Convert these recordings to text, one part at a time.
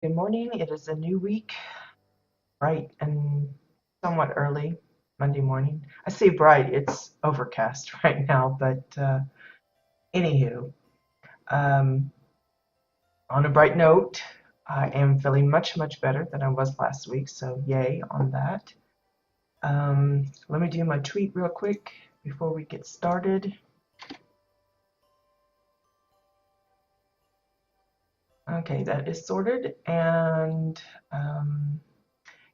Good morning. It is a new week, bright and somewhat early Monday morning. I say bright, it's overcast right now, but anywho, um, on a bright note, I am feeling much, much better than I was last week, so yay on that. Let me do my tweet real quick before we get started. Okay, that is sorted, and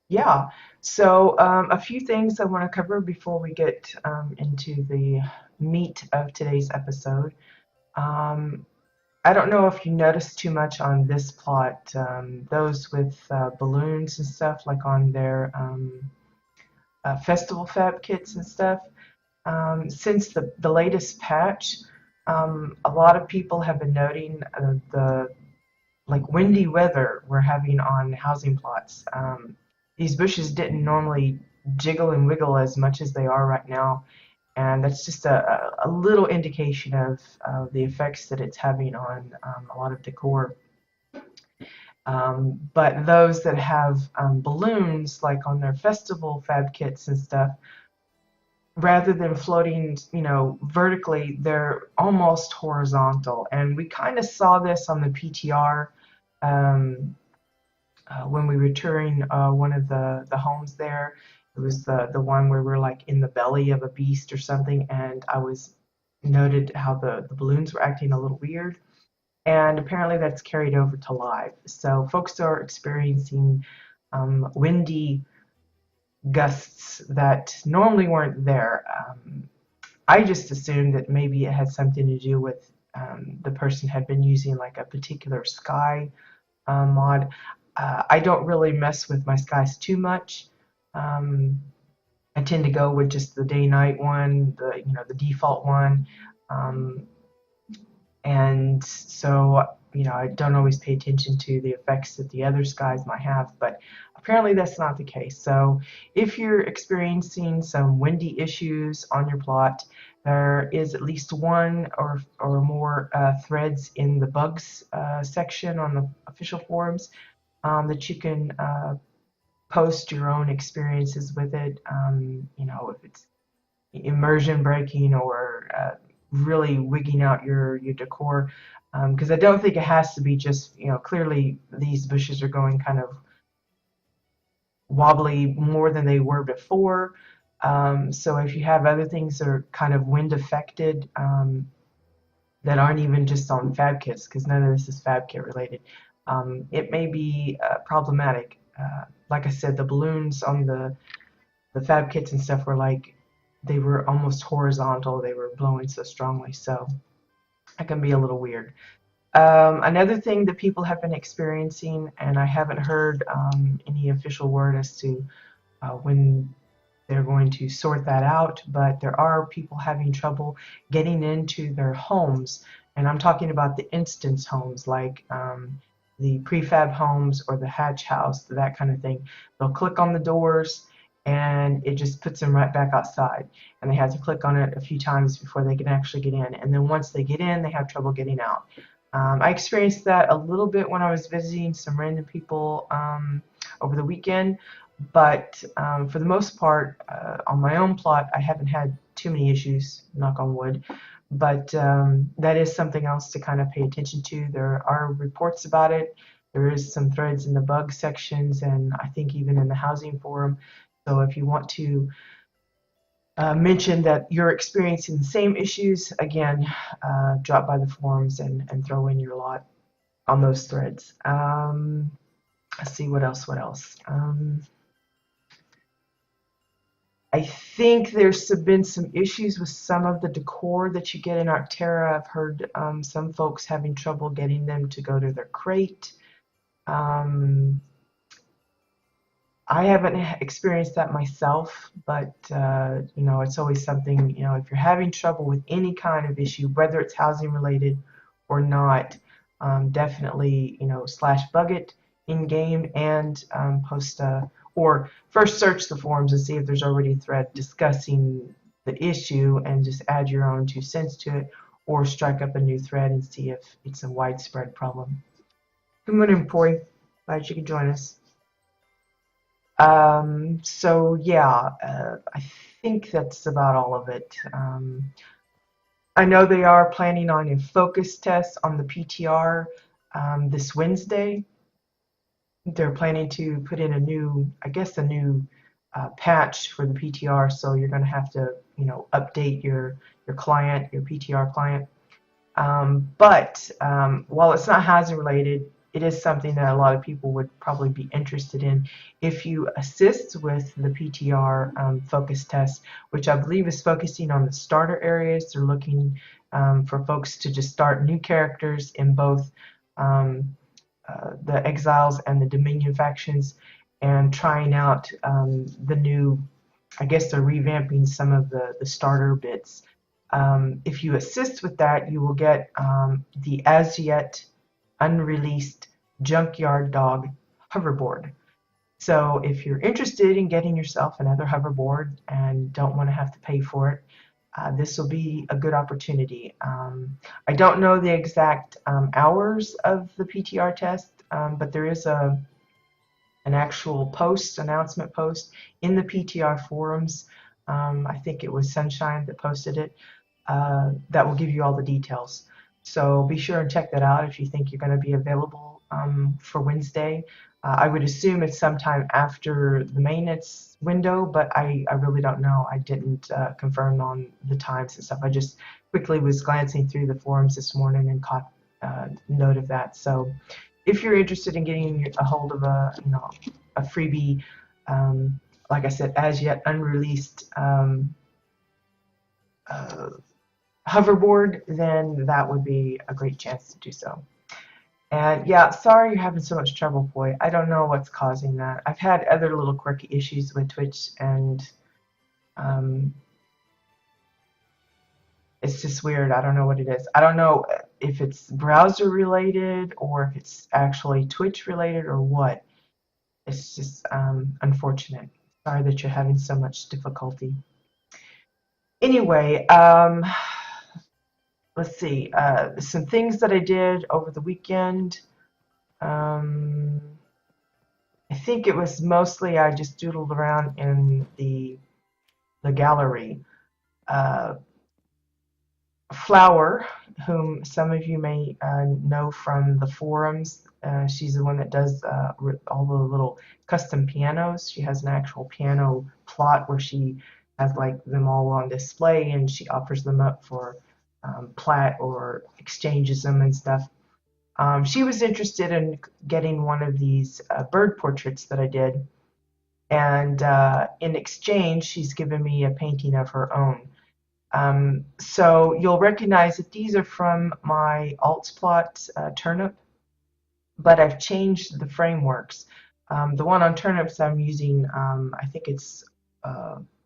yeah, so a few things I want to cover before we get into the meat of today's episode. Um, I don't know if you noticed too much on this plot, those with balloons and stuff, like on their festival fab kits and stuff. Since the latest patch, a lot of people have been noting the like windy weather we're having on housing plots. These bushes didn't normally jiggle and wiggle as much as they are right now, and that's just a little indication of the effects that it's having on a lot of decor. But those that have balloons, like on their festival fab kits and stuff, rather than floating, vertically, they're almost horizontal. And we kind of saw this on the PTR um, when we were touring one of the homes there. It was the one where we're like in the belly of a beast or something, and I was noted how the balloons were acting a little weird. And apparently that's carried over to live. So folks are experiencing windy gusts that normally weren't there. I just assumed that maybe it had something to do with the person had been using like a particular sky mod. I don't really mess with my skies too much. Um, I tend to go with just the day-night one, the default one, um, and so I don't always pay attention to the effects that the other skies might have. But apparently that's not the case. So if you're experiencing some windy issues on your plot, there is at least one or more threads in the bugs section on the official forums that you can post your own experiences with it. If it's immersion breaking or really wigging out your decor. Because I don't think it has to be just, clearly these bushes are going kind of wobbly more than they were before. So if you have other things that are kind of wind affected, that aren't even just on fab kits, because none of this is fab kit related, it may be problematic. Like I said, the balloons on the fab kits and stuff were like, they were almost horizontal. They were blowing so strongly, so it can be a little weird. Another thing that people have been experiencing, and I haven't heard any official word as to when they're going to sort that out, but there are people having trouble getting into their homes, and I'm talking about the instance homes, like the prefab homes or the hatch house, that kind of thing. They'll click on the doors and it just puts them right back outside, and they have to click on it a few times before they can actually get in, and then once they get in they have trouble getting out. I experienced that a little bit when I was visiting some random people over the weekend, but for the most part, on my own plot, I haven't had too many issues, knock on wood. But that is something else to kind of pay attention to. There are reports about it. There is some threads in the bug sections, and I think even in the housing forum. So if you want to mention that you're experiencing the same issues, again, drop by the forums and throw in your lot on those threads. Let's see what else. I think there's been some issues with some of the decor that you get in Arcterra. I've heard some folks having trouble getting them to go to their crate. Um, I haven't experienced that myself, but it's always something. If you're having trouble with any kind of issue, whether it's housing related or not, definitely slash bug it in game and post or first search the forums and see if there's already a thread discussing the issue and just add your own 2 cents to it, or strike up a new thread and see if it's a widespread problem. Good morning, Poi. Glad you could join us. So yeah, I think that's about all of it. I know they are planning on a focus test on the PTR this Wednesday. They're planning to put in a new, I guess, a new patch for the PTR. So you're going to have to, update your client, your PTR client. But while it's not housing related, it is something that a lot of people would probably be interested in if you assist with the PTR focus test, which I believe is focusing on the starter areas. They're looking for folks to just start new characters in both the Exiles and the Dominion factions, and trying out the new, I guess they're revamping some of the starter bits. If you assist with that, you will get the as yet unreleased Junkyard Dog hoverboard. So if you're interested in getting yourself another hoverboard and don't want to have to pay for it, this will be a good opportunity. I don't know the exact hours of the PTR test, but there is an actual announcement post in the PTR forums. I think it was Sunshine that posted it. That will give you all the details. So be sure and check that out if you think you're going to be available for Wednesday. I would assume it's sometime after the maintenance window, but I really don't know. I didn't confirm on the times and stuff. I just quickly was glancing through the forums this morning and caught note of that. So if you're interested in getting a hold of a freebie, like I said, as yet unreleased hoverboard, then that would be a great chance to do so. And yeah, sorry you're having so much trouble, boy. I don't know what's causing that. I've had other little quirky issues with Twitch, and um, it's just weird. I don't know what it is. I don't know if it's browser related or if it's actually Twitch related or what. It's just unfortunate. Sorry that you're having so much difficulty. Anyway, let's see. Some things that I did over the weekend. I think it was mostly I just doodled around in the gallery. Uh, Flower, whom some of you may know from the forums, she's the one that does all the little custom pianos. She has an actual piano plot where she has like them all on display, and she offers them up for plat or exchanges them and stuff. She was interested in getting one of these bird portraits that I did, and in exchange, she's given me a painting of her own. So you'll recognize that these are from my Altsplot turnip, but I've changed the frameworks. The one on turnips I'm using, I think it's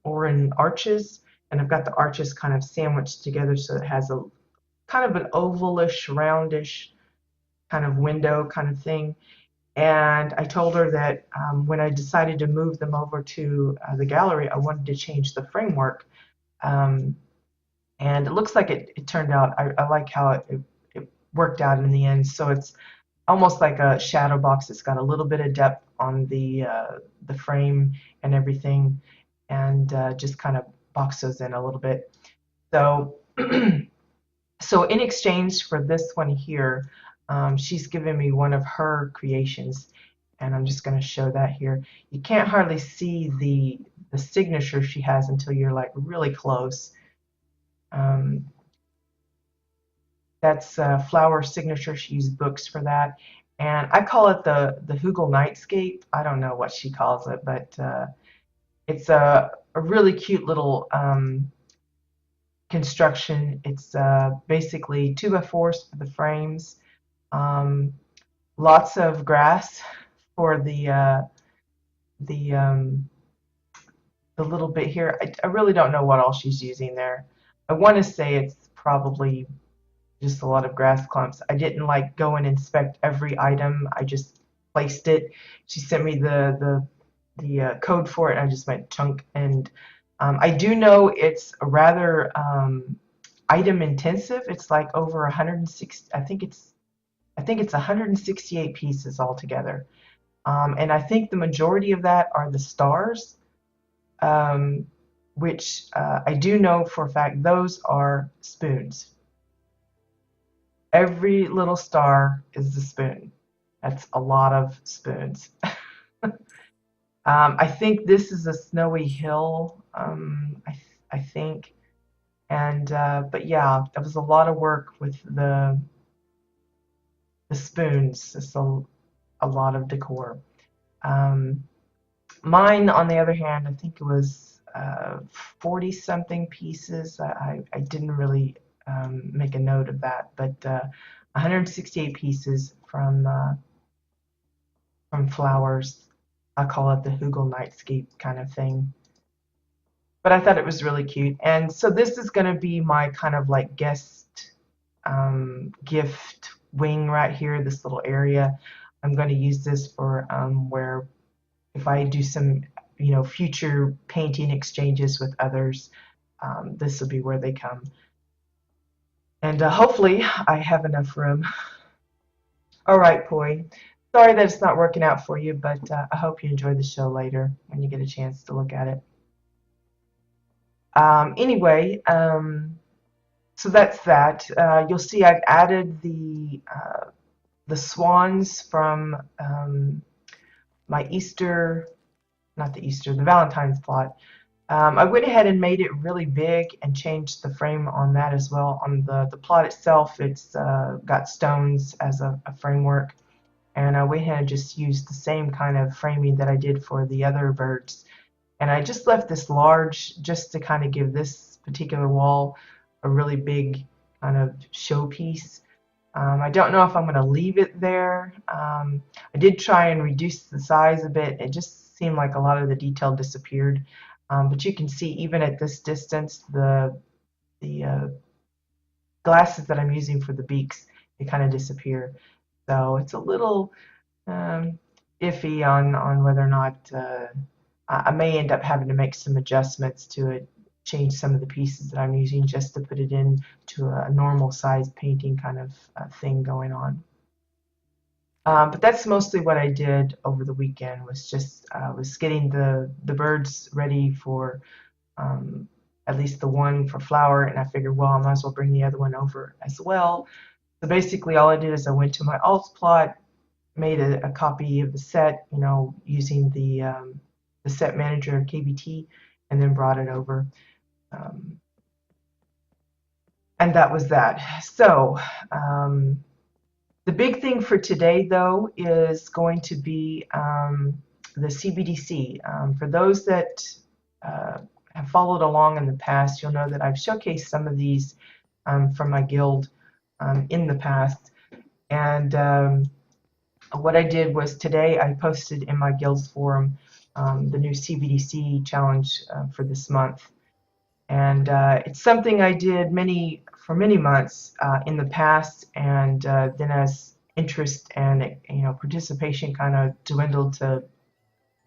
Orin arches, and I've got the arches kind of sandwiched together so it has a kind of an ovalish, roundish kind of window kind of thing. And I told her that when I decided to move them over to the gallery, I wanted to change the framework. And it looks like it turned out. I like how it worked out in the end. So it's almost like a shadow box. It's got a little bit of depth on the frame and everything, and just kind of box those in a little bit. So so in exchange for this one here, she's given me one of her creations, and I'm just going to show that here. You can't hardly see the signature she has until you're like really close. That's Flower signature. She used books for that, and I call it the Hugel Nightscape. I don't know what she calls it, but it's a really cute little construction. It's basically 2x4s for the frames, lots of grass for the little bit here. I really don't know what all she's using there. I want to say it's probably just a lot of grass clumps. I didn't like go and inspect every item. I just placed it. She sent me the code for it, and I just went chunk. And I do know it's a rather item intensive. It's like over 160. I think it's 168 pieces altogether. And I think the majority of that are the stars, um, which I do know for a fact those are spoons. Every little star is a spoon. That's a lot of spoons. I think this is a snowy hill, I think. And but yeah, that was a lot of work with the spoons. It's a lot of decor. Um, Mine, on the other hand, I think it was 40 something pieces. I didn't really make a note of that, but 168 pieces from flowers. I call it the Hugel Nightscape kind of thing. But I thought it was really cute. And so this is going to be my kind of like guest gift wing right here, this little area. I'm going to use this for where if I do some, future painting exchanges with others, this will be where they come. And hopefully I have enough room. All right, Poi. Sorry that it's not working out for you, but I hope you enjoy the show later when you get a chance to look at it. Anyway, so that's that. You'll see I've added the swans from my Easter, not the Easter, the Valentine's plot. I went ahead and made it really big and changed the frame on that as well. On the plot itself, it's got stones as a framework. And I went ahead and just used the same kind of framing that I did for the other birds. And I just left this large just to kind of give this particular wall a really big kind of showpiece. I don't know if I'm going to leave it there. I did try and reduce the size a bit. It just seemed like a lot of the detail disappeared. But you can see even at this distance, the glasses that I'm using for the beaks, they kind of disappear. So it's a little iffy on whether or not I may end up having to make some adjustments to it, change some of the pieces that I'm using just to put it into a normal size painting kind of thing going on. But that's mostly what I did over the weekend, was just was getting the birds ready for at least the one for flower, and I figured, well, I might as well bring the other one over as well. So basically all I did is I went to my alts plot, made a copy of the set, using the set manager of KBT, and then brought it over. And that was that. So the big thing for today, though, is going to be the CBDC. For those that have followed along in the past, you'll know that I've showcased some of these from my guild in the past. And what I did was today I posted in my guild's forum the new CBDC challenge for this month. And it's something I did for many months in the past, and then as interest and participation kind of dwindled to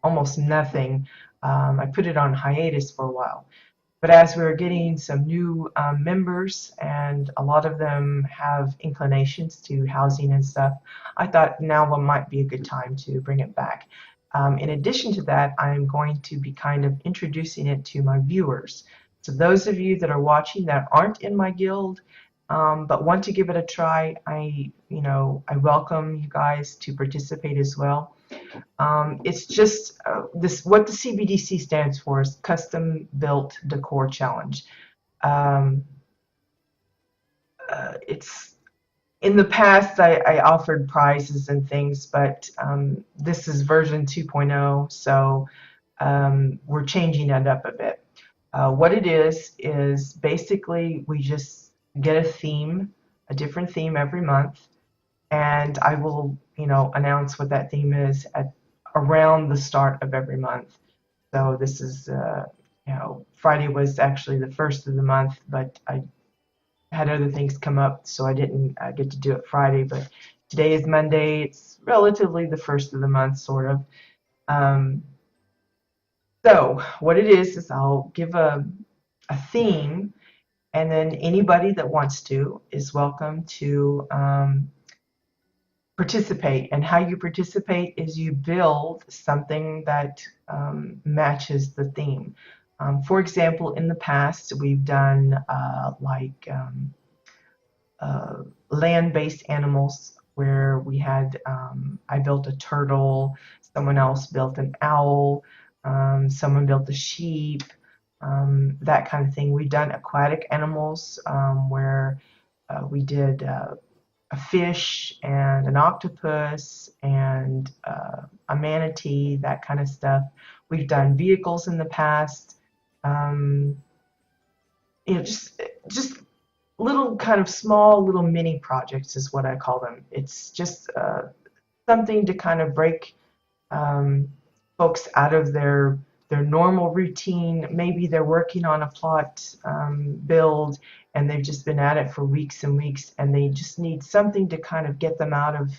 almost nothing, I put it on hiatus for a while. But as we were getting some new members, and a lot of them have inclinations to housing and stuff, I thought now might be a good time to bring it back. In addition to that, I'm going to be kind of introducing it to my viewers. So those of you that are watching that aren't in my guild, but want to give it a try, I welcome you guys to participate as well. It's just what the CBDC stands for is Custom Built Decor Challenge. It's in the past I offered prizes and things, but this is version 2.0, so we're changing it up a bit. What it is basically we just get a theme, a different theme every month, and I will, announce what that theme is around the start of every month. So this is, Friday was actually the first of the month, but I had other things come up, so I didn't get to do it Friday. But today is Monday. It's relatively the first of the month, sort of. So what it is I'll give a theme, and then anybody that wants to is welcome to participate. And how you participate is you build something that matches the theme. For example, in the past, we've done land-based animals where we had, I built a turtle, someone else built an owl, someone built a sheep, that kind of thing. We've done aquatic animals where we did a fish and an octopus and a manatee, that kind of stuff. We've done vehicles in the past. Um, just little kind of small little mini projects is what I call them. It's just something to kind of break um, folks out of their normal routine. Maybe they're working on a plot build and they've just been at it for weeks and weeks, and they just need something to kind of get them out of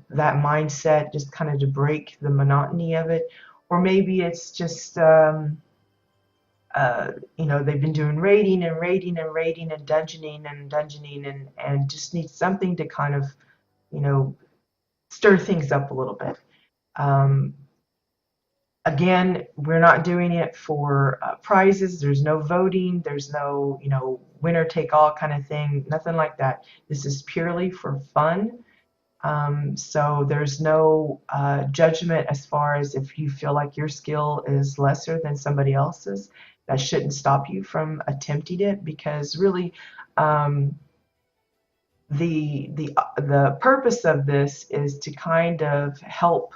that mindset, just kind of to break the monotony of it. Or maybe it's just they've been doing raiding and raiding and raiding and dungeoning and just need something to kind of, you know, stir things up a little bit. Um, Again, we're not doing it for prizes. There's no voting. There's no, winner take all kind of thing. Nothing like that. This is purely for fun. So there's no judgment as far as if you feel like your skill is lesser than somebody else's. That shouldn't stop you from attempting it, because really the purpose of this is to kind of help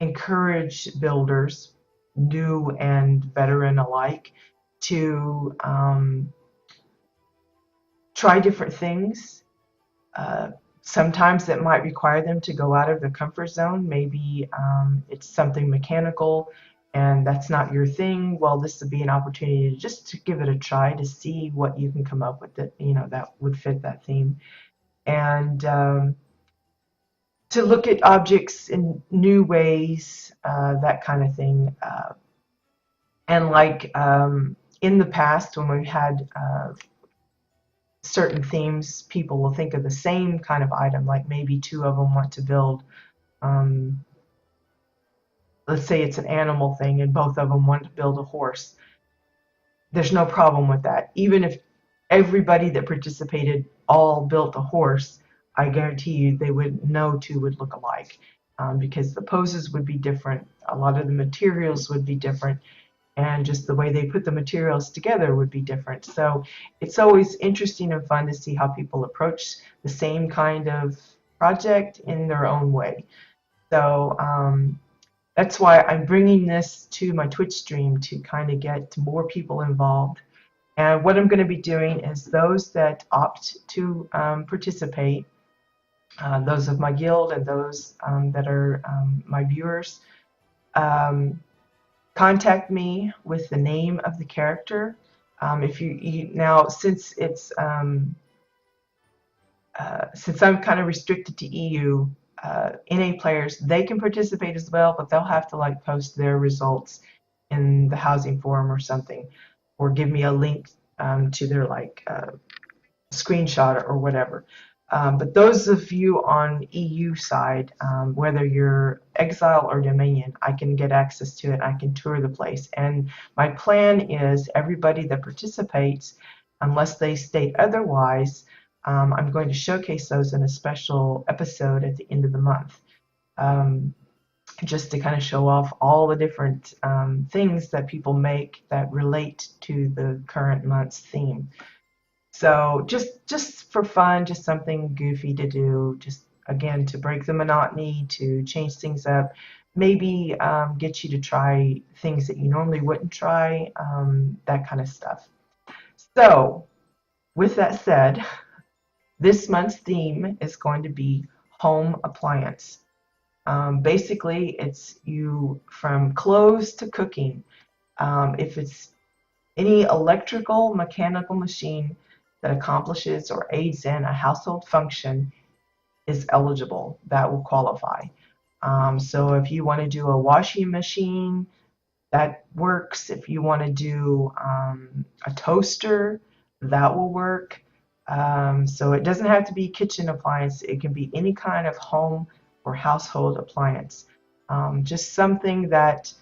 encourage builders, new and veteran alike, to try different things. Sometimes it might require them to go out of their comfort zone. Maybe it's something mechanical and that's not your thing. Well, this would be an opportunity to just to give it a try, to see what you can come up with that, that would fit that theme. And to look at objects in new ways, that kind of thing. And like in the past, when we had certain themes, people will think of the same kind of item, like maybe two of them want to build, let's say it's an animal thing, and both of them want to build a horse. There's no problem with that. Even if everybody that participated all built a horse, I guarantee you they would, no two would look alike, because the poses would be different, a lot of the materials would be different, and just the way they put the materials together would be different. So it's always interesting and fun to see how people approach the same kind of project in their own way. So that's why I'm bringing this to my Twitch stream, to kind of get more people involved. And what I'm going to be doing is those that opt to participate, those of my guild and those that are my viewers, contact me with the name of the character. If you now, since it's since I'm kind of restricted to EU, NA players, they can participate as well, but they'll have to like post their results in the housing forum or something, or give me a link to their like screenshot or whatever. But those of you on EU side, whether you're Exile or Dominion, I can get access to it. I can tour the place. And my plan is everybody that participates, unless they state otherwise, I'm going to showcase those in a special episode at the end of the month, just to kind of show off all the different things that people make that relate to the current month's theme. So just for fun, just something goofy to do, just again to break the monotony, to change things up, maybe get you to try things that you normally wouldn't try, that kind of stuff. So with that said, this month's theme is going to be home appliance. Basically, it's you from clothes to cooking. If it's any electrical, mechanical machine that accomplishes or aids in a household function is eligible. That will qualify. So if you want to do a washing machine, that works. If you want to do a toaster, that will work. So it doesn't have to be kitchen appliance. It can be any kind of home or household appliance. Just something that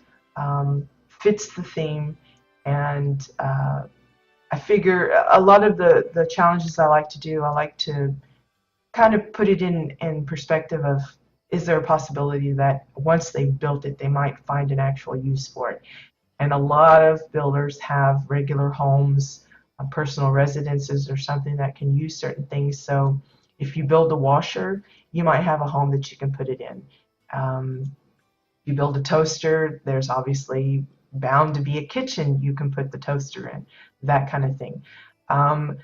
fits the theme. And I figure a lot of the challenges I like to do, I like to kind of put it in perspective of, is there a possibility that once they've built it, they might find an actual use for it? And a lot of builders have regular homes, personal residences, or something that can use certain things. So if you build a washer, you might have a home that you can put it in. If you build a toaster, there's obviously bound to be a kitchen you can put the toaster in, that kind of thing. Um,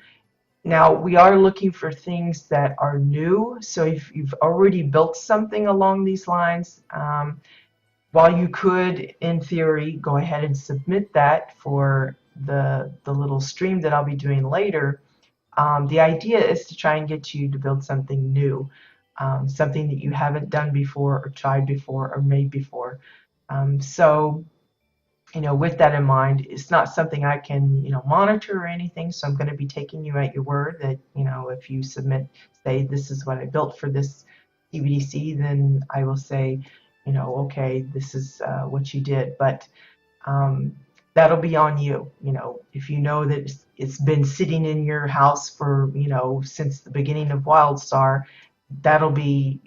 Now, we are looking for things that are new. So if you've already built something along these lines, while you could, in theory, go ahead and submit that for the little stream that I'll be doing later, the idea is to try and get you to build something new, something that you haven't done before or tried before or made before. So with that in mind, it's not something I can, monitor or anything. So I'm going to be taking you at your word that, if you submit, say, this is what I built for this CBDC, then I will say, okay, this is what you did. But that'll be on you. If you know that it's been sitting in your house for, since the beginning of WildStar, that'll be,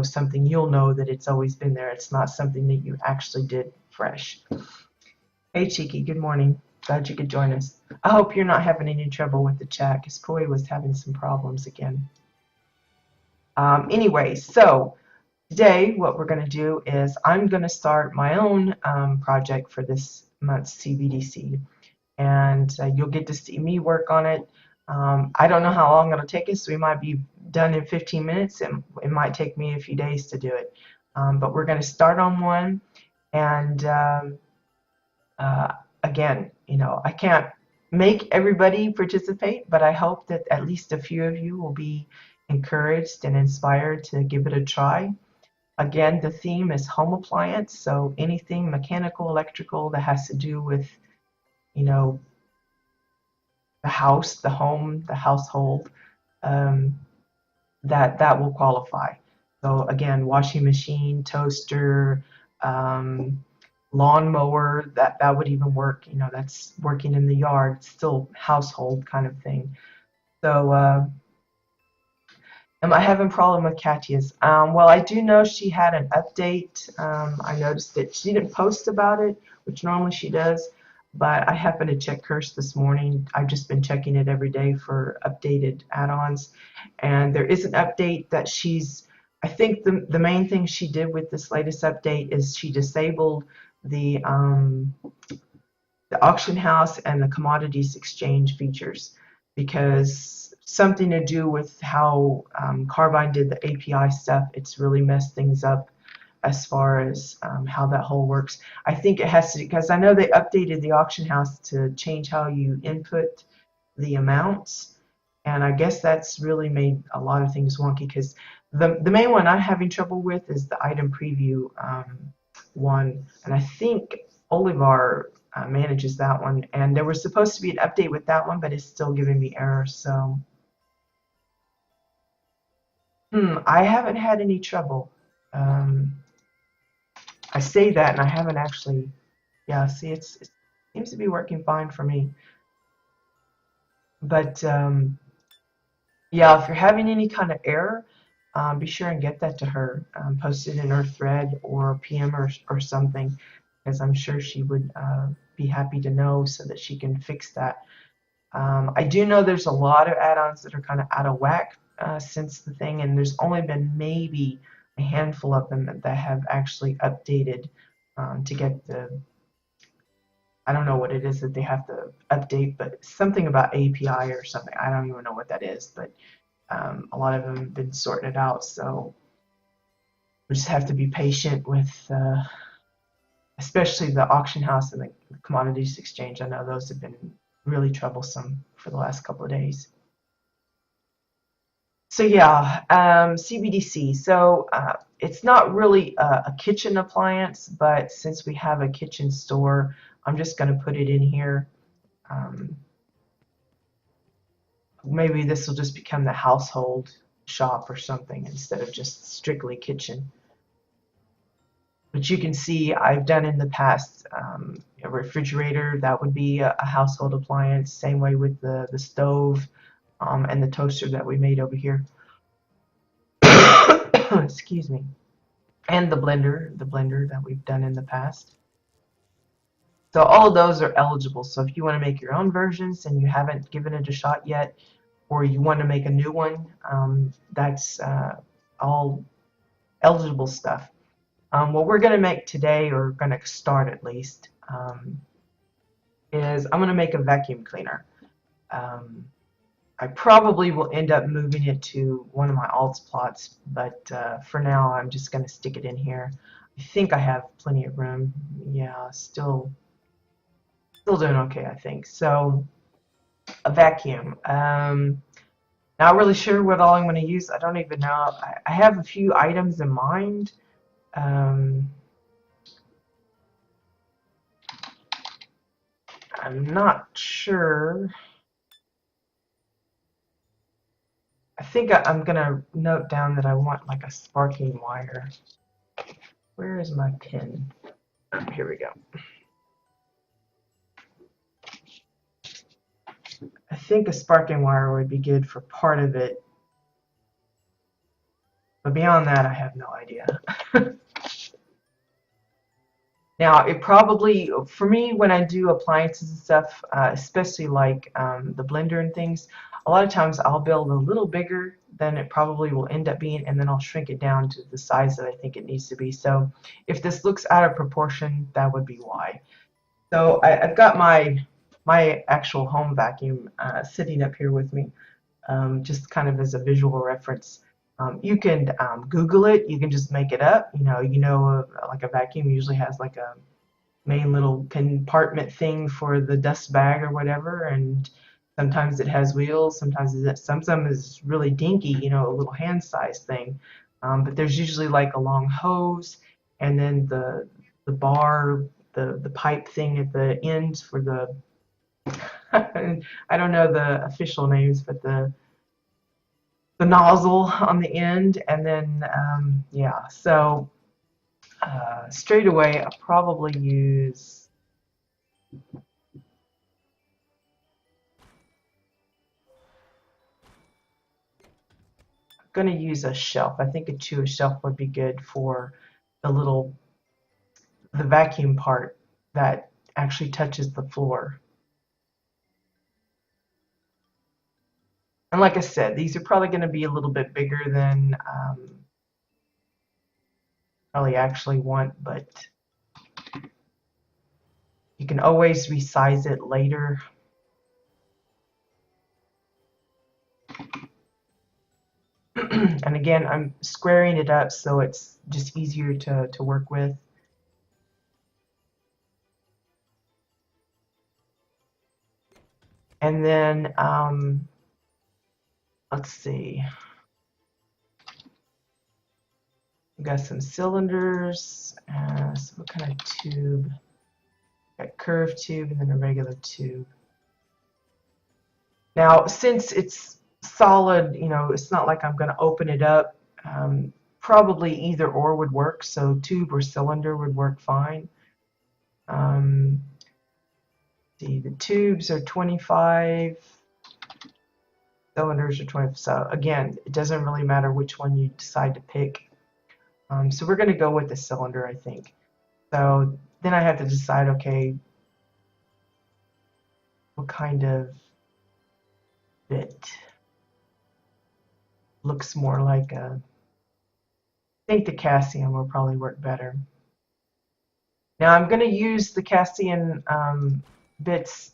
something you'll know that it's always been there. It's not something that you actually did fresh. Hey, Cheeky, good morning. Glad you could join us. I hope you're not having any trouble with the chat, because Koi was having some problems again. Anyway, so today what we're going to do is I'm going to start my own project for this month's CBDC, and you'll get to see me work on it. I don't know how long it'll take us. We might be done in 15 minutes. It might take me a few days to do it. But we're going to start on one, and again, I can't make everybody participate, but I hope that at least a few of you will be encouraged and inspired to give it a try. Again, the theme is home appliance, so anything mechanical, electrical that has to do with, the house, the home, the household, that will qualify. So again, washing machine, toaster, lawnmower, that would even work. That's working in the yard. It's still household kind of thing. So am I having a problem with Katya's? Well, I do know she had an update. I noticed that she didn't post about it, which normally she does, but I happened to check hers this morning. I've just been checking it every day for updated add-ons, and there is an update that I think the main thing she did with this latest update is she disabled the auction house and the commodities exchange features, because something to do with how Carbine did the API stuff, it's really messed things up as far as how that whole works. I think it has to, because I know they updated the auction house to change how you input the amounts, and I guess that's really made a lot of things wonky, because the main one I'm having trouble with is the item preview one, and I think Olivar manages that one, and there was supposed to be an update with that one, but it's still giving me errors. So I haven't had any trouble. I say that, and I haven't actually. Yeah, see, it seems to be working fine for me. But yeah, if you're having any kind of error, be sure and get that to her. Post it in her thread or PM or something, because I'm sure she would be happy to know so that she can fix that. I do know there's a lot of add-ons that are kind of out of whack since the thing, and there's only been maybe a handful of them that have actually updated to get the, I don't know what it is that they have to update, but something about API or something. I don't even know what that is, but a lot of them have been sorting it out, so we just have to be patient with especially the auction house and the commodities exchange. I know those have been really troublesome for the last couple of days. So yeah, CBDC. So it's not really a kitchen appliance, but since we have a kitchen store, I'm just going to put it in here. maybe this will just become the household shop or something instead of just strictly kitchen. But you can see I've done in the past a refrigerator, that would be a household appliance. Same way with the stove and the toaster that we made over here. Excuse me. And the blender that we've done in the past. So all of those are eligible. So if you want to make your own versions and you haven't given it a shot yet, or you want to make a new one, that's all eligible stuff. What we're going to make today, or going to start at least, is I'm going to make a vacuum cleaner. I probably will end up moving it to one of my alts plots, but for now I'm just going to stick it in here. I think I have plenty of room. Yeah, still doing okay, I think. So a vacuum. Not really sure what all I'm going to use. I don't even know. I have a few items in mind. I'm not sure. I think I'm going to note down that I want like a sparking wire. Where is my pen? Here we go. I think a sparking wire would be good for part of it. But beyond that, I have no idea. Now, it probably, for me, when I do appliances and stuff, especially like the blender and things, a lot of times I'll build a little bigger than it probably will end up being, and then I'll shrink it down to the size that I think it needs to be. So if this looks out of proportion, that would be why. So I've got my actual home vacuum sitting up here with me, just kind of as a visual reference. You can Google it. You can just make it up. Like a vacuum usually has like a main little compartment thing for the dust bag or whatever, and sometimes it has wheels. Sometimes it's really dinky, a little hand-sized thing. But there's usually like a long hose, and then the bar, the pipe thing at the end for the I don't know the official names, but the nozzle on the end, and then yeah, so straight away I'll probably use going to use a shelf. I think a shelf would be good for the vacuum part that actually touches the floor. And like I said, these are probably going to be a little bit bigger than probably actually want, but you can always resize it later. And again, I'm squaring it up so it's just easier to work with. And then let's see. We've got some cylinders. So what kind of tube? Got curved tube and then a regular tube. Now, since it's solid, it's not like I'm going to open it up. Probably either or would work. So tube or cylinder would work fine. See, the tubes are 25. Cylinders are 20. So again, it doesn't really matter which one you decide to pick. So we're going to go with the cylinder, I think. So then I have to decide, okay, what kind of bit looks more like a... I think the Cassian will probably work better. Now I'm going to use the Cassian bits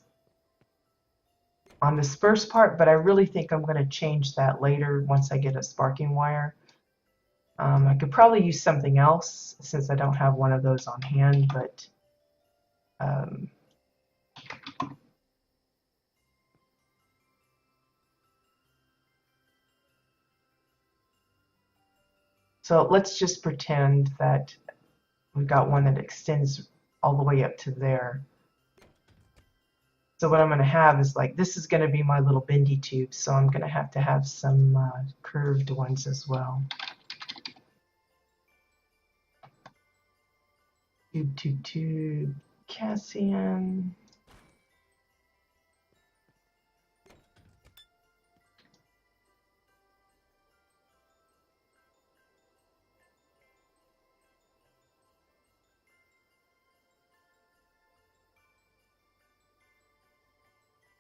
on this first part, but I really think I'm going to change that later once I get a sparking wire. I could probably use something else since I don't have one of those on hand, but so let's just pretend that we've got one that extends all the way up to there. So what I'm going to have is like, this is going to be my little bendy tube, so I'm going to have some curved ones as well. Tube, Cassian.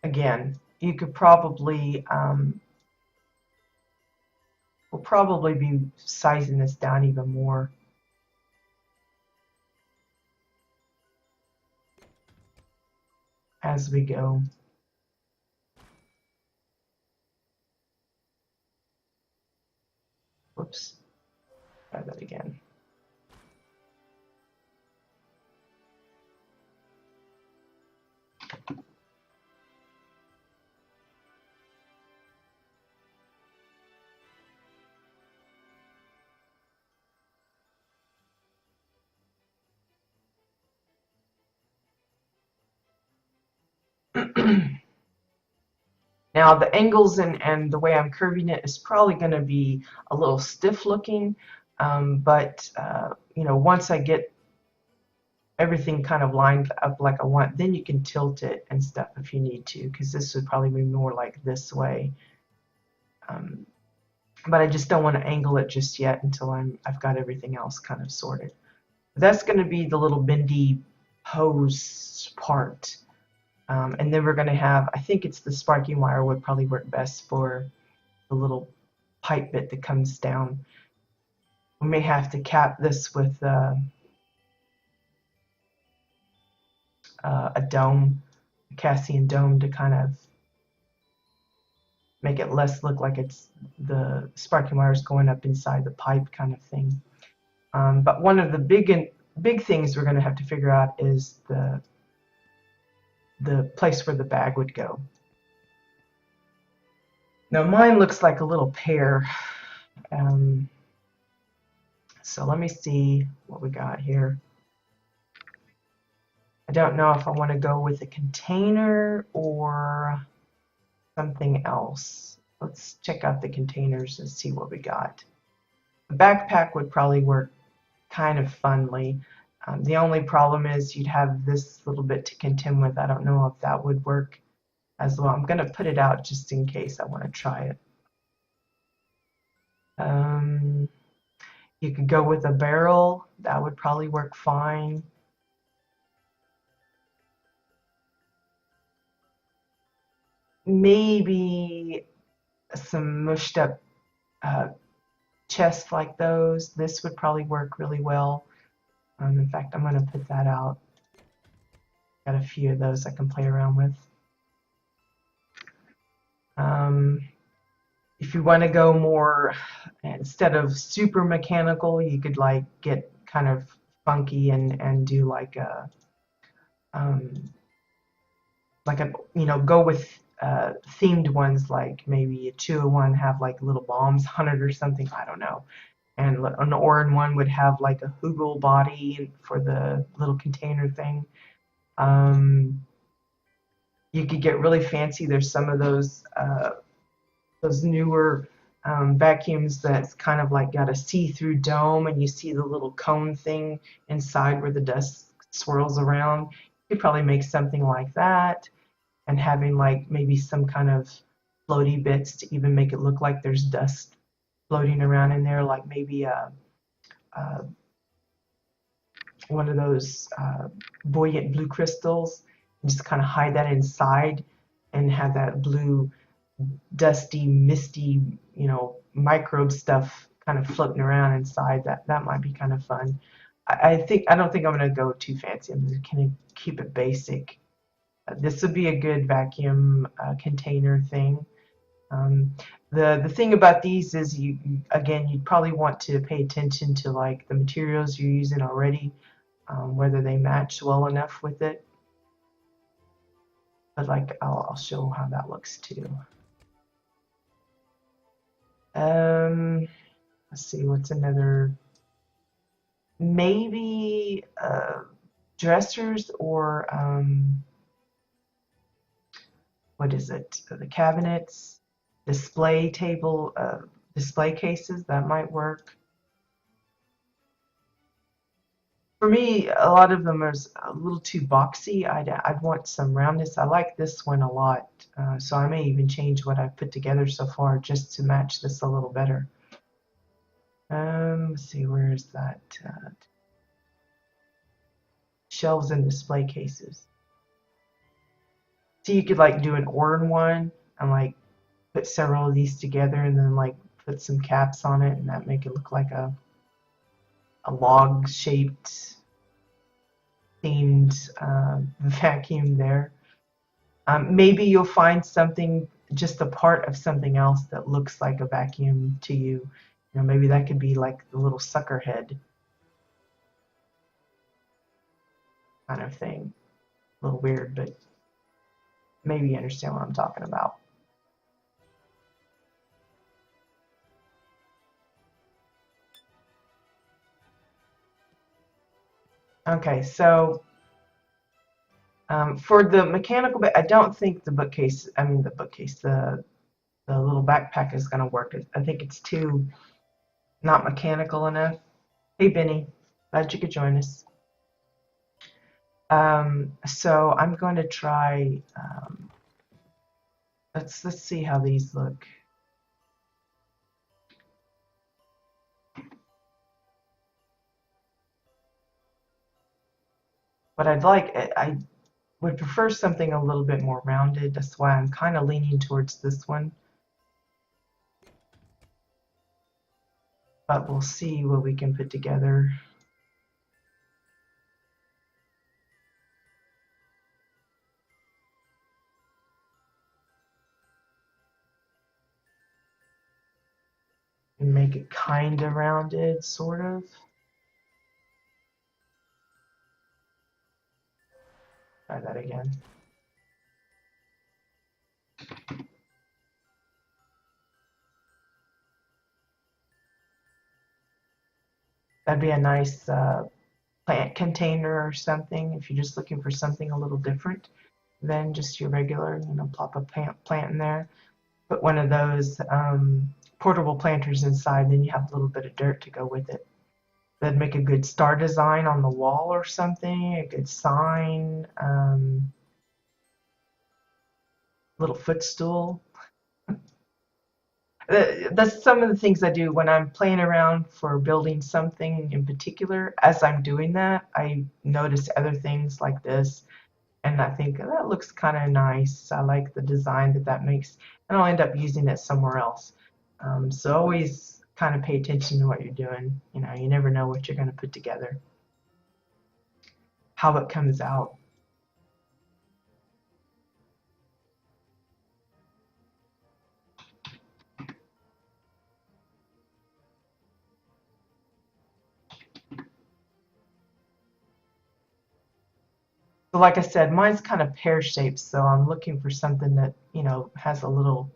Again, you could probably, we'll probably be sizing this down even more. As we go. Whoops. Try that again. Now the angles and the way I'm curving it is probably going to be a little stiff looking, but you know, once I get everything kind of lined up like I want, then you can tilt it and stuff if you need to, because this would probably be more like this way. But I just don't want to angle it just yet until I've got everything else kind of sorted. That's going to be the little bendy hose part. And then we're going to have, I think it's the sparking wire would probably work best for the little pipe bit that comes down. We may have to cap this with a dome, a Cassian dome, to kind of make it less look like it's the sparking wire is going up inside the pipe kind of thing. But one of the big things we're going to have to figure out is the place where the bag would go. Now mine looks like a little pear. So let me see what we got here. I don't know if I want to go with a container or something else. Let's check out the containers and see what we got. The backpack would probably work kind of funly. The only problem is you'd have this little bit to contend with. I don't know if that would work as well. I'm going to put it out just in case I want to try it. You could go with a barrel. That would probably work fine. Maybe some mushed up chests like those. This would probably work really well. In fact, I'm going to put that out. Got a few of those I can play around with. If you want to go more, instead of super mechanical, you could like get kind of funky and do like a you know, go with themed ones, like maybe a 201 have like little bombs on it or something. I don't know. And an Oran one would have like a Hugel body for the little container thing. You could get really fancy. There's some of those newer vacuums that's kind of like got a see-through dome, and you see the little cone thing inside where the dust swirls around. You could probably make something like that, and having like maybe some kind of floaty bits to even make it look like there's dust floating around in there, like maybe one of those buoyant blue crystals, and just kind of hide that inside and have that blue dusty, misty, you know, microbe stuff kind of floating around inside. That might be kind of fun. I don't think I'm going to go too fancy. I'm just going to keep it basic. This would be a good vacuum container thing. The thing about these is you'd probably want to pay attention to like the materials you're using already, whether they match well enough with it. But like I'll show how that looks too. Let's see, what's another? Maybe dressers or what is it? The cabinets, display table, display cases, that might work. For me, a lot of them are a little too boxy. I'd want some roundness. I like this one a lot, so I may even change what I've put together so far just to match this a little better. Let's see, where is that? Shelves and display cases. So you could like do an orange one and like put several of these together and then like put some caps on it and that make it look like a log shaped themed vacuum there. Maybe you'll find something, just a part of something else that looks like a vacuum to you. You know, maybe that could be like the little sucker head kind of thing. A little weird, but maybe you understand what I'm talking about. Okay, so for the mechanical bit, I don't think the bookcase, the little backpack is going to work. I think it's too not mechanical enough. Hey, Benny, glad you could join us. So I'm going to try, let's see how these look. But I would prefer something a little bit more rounded. That's why I'm kind of leaning towards this one. But we'll see what we can put together. And make it kind of rounded, sort of. Try that again. That'd be a nice plant container or something if you're just looking for something a little different than just your regular, you know, plop a plant in there. Put one of those portable planters inside, then you have a little bit of dirt to go with it. That'd make a good star design on the wall or something, a good sign, little footstool. That's some of the things I do when I'm playing around for building something in particular. As I'm doing that, I notice other things like this, and I think that looks kind of nice. I like the design that makes, and I'll end up using it somewhere else. So always kind of pay attention to what you're doing. You know, you never know what you're going to put together, how it comes out. So like I said, mine's kind of pear-shaped, so I'm looking for something that, you know, has a little,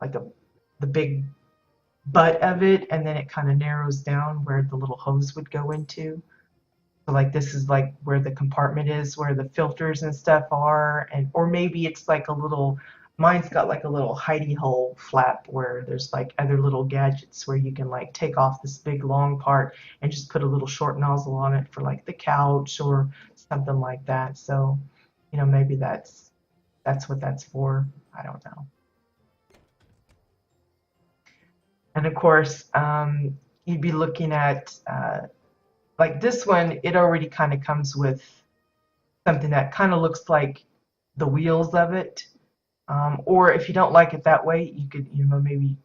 like the big butt of it, and then it kind of narrows down where the little hose would go into. So like this is like where the compartment is, where the filters and stuff are, and or maybe it's like a little, mine's got like a little hidey hole flap where there's like other little gadgets where you can like take off this big long part and just put a little short nozzle on it for like the couch or something like that. So, you know, maybe that's what that's for. I don't know. And of course, you'd be looking at like this one, it already kind of comes with something that kind of looks like the wheels of it. Or if you don't like it that way, you could, you know, maybe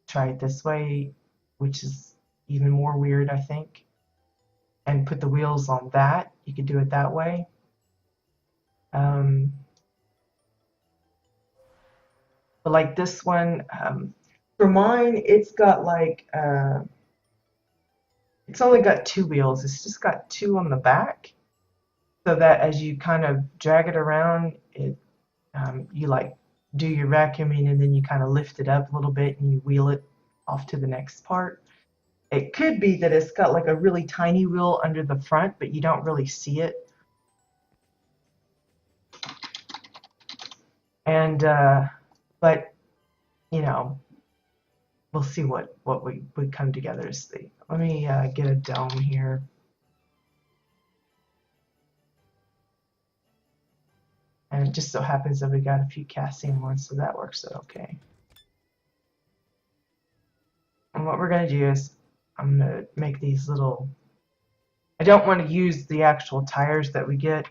try it this way, which is even more weird, I think. And put the wheels on that. You could do it that way. But like this one, for mine, it's got like, it's only got two wheels. It's just got two on the back. So that as you kind of drag it around, you like do your vacuuming and then you kind of lift it up a little bit and you wheel it off to the next part. It could be that it's got like a really tiny wheel under the front, but you don't really see it. And but you know, we'll see what we come together to see. Let me get a dome here. And it just so happens that we got a few casting ones, so that works out okay. And what we're going to do is I'm going to make these little, I don't want to use the actual tires that we get.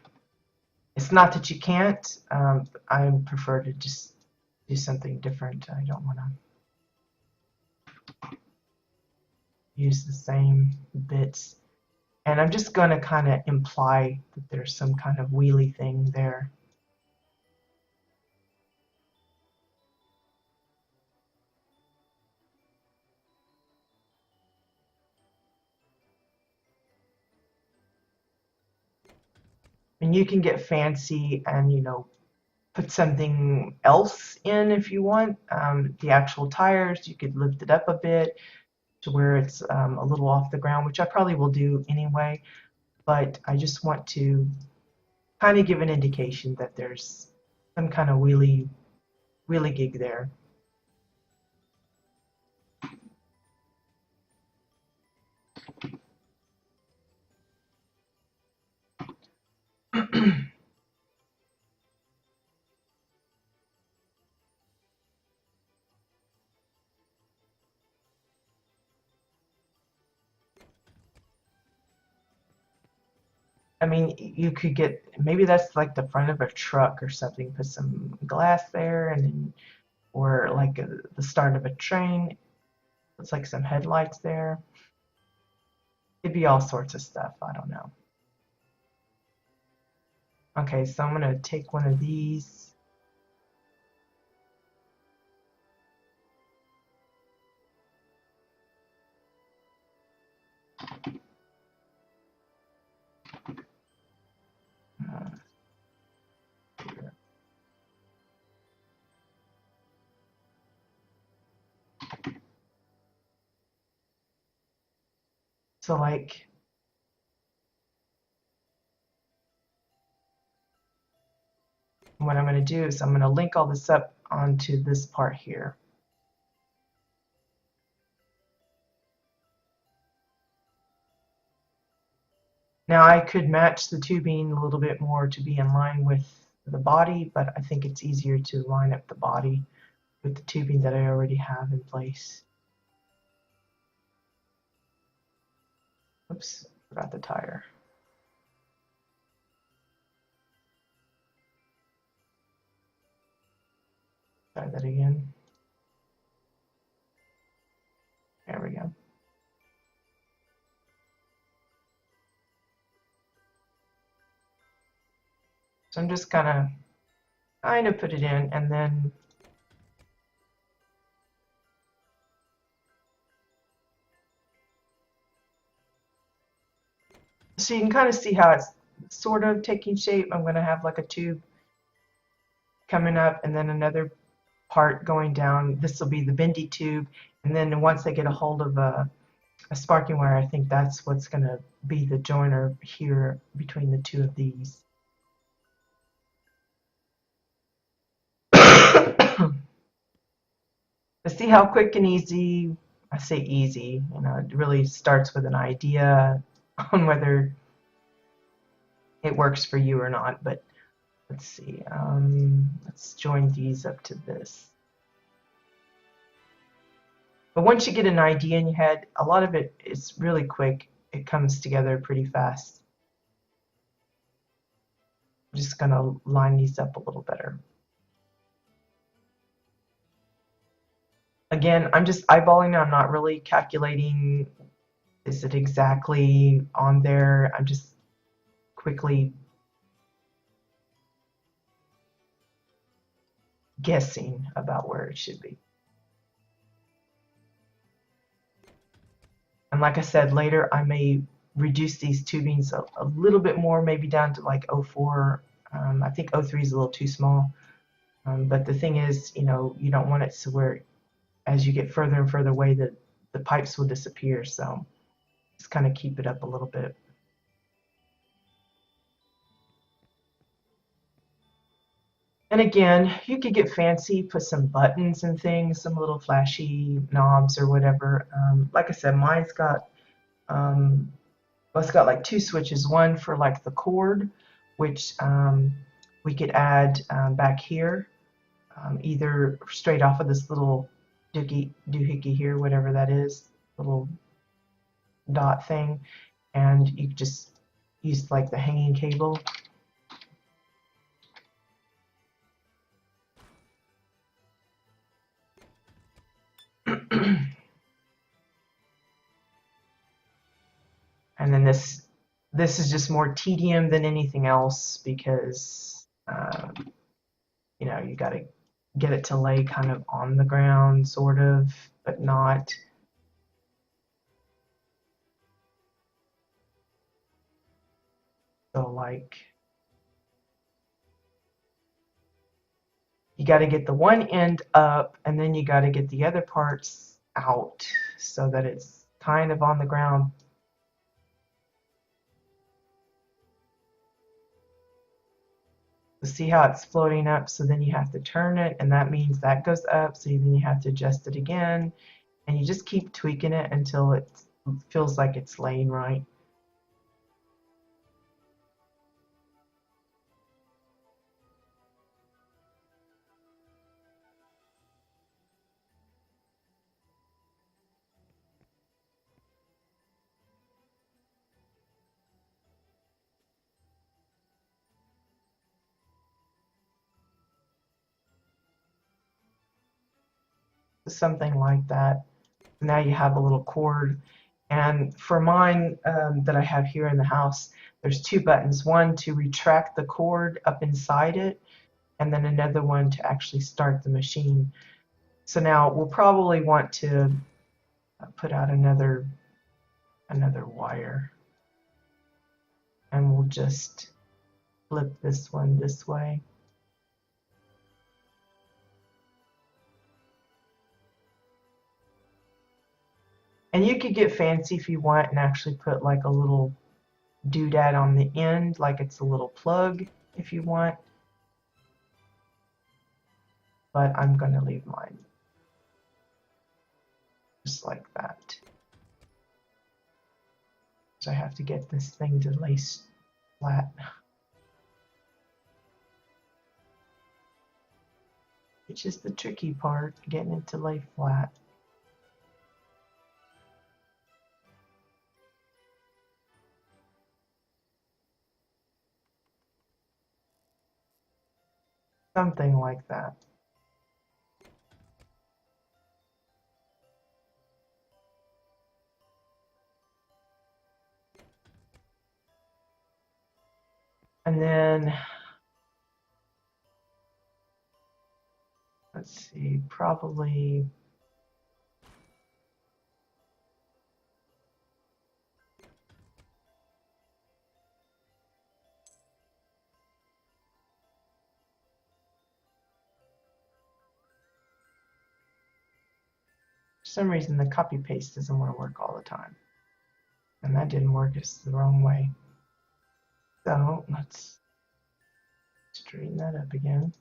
It's not that you can't. I prefer to just do something different. I don't want to use the same bits. And I'm just going to kind of imply that there's some kind of wheelie thing there. And you can get fancy and, you know, put something else in if you want. The actual tires, you could lift it up a bit to where it's a little off the ground, which I probably will do anyway. But I just want to kind of give an indication that there's some kind of wheelie gig there. I mean, you could get, maybe that's like the front of a truck or something, put some glass there, and then, or like the start of a train. It's like some headlights there. It'd be all sorts of stuff. I don't know. Okay, so I'm going to take one of these. So like, what I'm going to do is I'm going to link all this up onto this part here. Now I could match the tubing a little bit more to be in line with the body, but I think it's easier to line up the body with the tubing that I already have in place. Oops, forgot the tire. Try that again. There we go. So I'm just gonna kind of put it in, and then so you can kind of see how it's sort of taking shape. I'm gonna have like a tube coming up and then another part going down. This will be the bendy tube, and then once I get a hold of a sparking wire, I think that's what's going to be the joiner here between the two of these. To see how quick and easy, I say easy, you know, it really starts with an idea on whether it works for you or not, but let's see, let's join these up to this. But once you get an idea in your head, a lot of it is really quick. It comes together pretty fast. I'm just going to line these up a little better. Again, I'm just eyeballing. I'm not really calculating, is it exactly on there? I'm just quickly guessing about where it should be. And like I said, later I may reduce these tubings a little bit more, maybe down to like 04. I think 03 is a little too small. But the thing is, you know, you don't want it to where as you get further and further away, the pipes will disappear. So just kind of keep it up a little bit. And again, you could get fancy, put some buttons and things, some little flashy knobs or whatever. Like I said, mine's got well, it's got like two switches. One for like the cord, which we could add back here, either straight off of this little doohickey here, whatever that is, little dot thing, and you could just use like the hanging cable. And then this is just more tedium than anything else because you know, you got to get it to lay kind of on the ground, sort of, but not. So like, you got to get the one end up, and then you got to get the other parts out so that it's kind of on the ground. See how it's floating up, so then you have to turn it, and that means that goes up, so then you have to adjust it again, and you just keep tweaking it until it feels like it's laying right. Something like that. Now you have a little cord. And for mine that I have here in the house, there's two buttons. One to retract the cord up inside it, and then another one to actually start the machine. So now we'll probably want to put out another wire. And we'll just flip this one this way. And you could get fancy if you want and actually put like a little doodad on the end, like it's a little plug if you want. But I'm going to leave mine just like that. So I have to get this thing to lay flat. Which is the tricky part, getting it to lay flat. Something like that. And then, let's see, probably for some reason the copy paste doesn't want to work all the time. And that didn't work, it's the wrong way. So let's straighten that up again.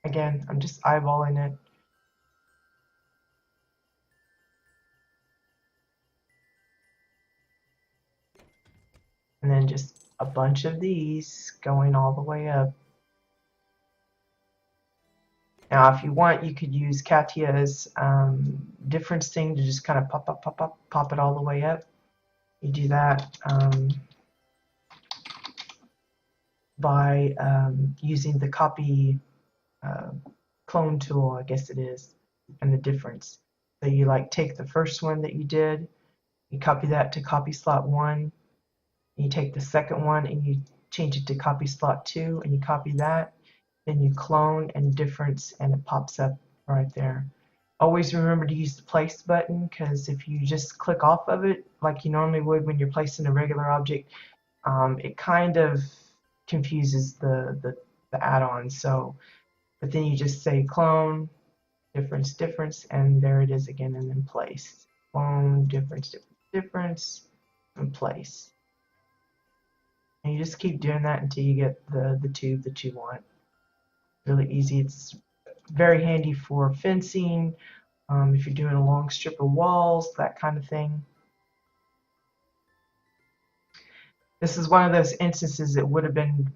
Again, I'm just eyeballing it. And then just a bunch of these going all the way up. Now, if you want, you could use Katya's difference thing to just kind of pop it all the way up. You do that by using the copy clone tool, I guess it is, and the difference. So you like take the first one that you did, you copy that to copy slot 1, you take the second one and you change it to copy slot 2, and you copy that, then you clone and difference, and it pops up right there. Always remember to use the place button, because if you just click off of it like you normally would when you're placing a regular object, it kind of confuses the add-on. So, but then you just say clone, difference, and there it is again, and then place. Boom, difference, and place. And you just keep doing that until you get the tube that you want. Really easy. It's very handy for fencing, if you're doing a long strip of walls, that kind of thing. This is one of those instances it would have been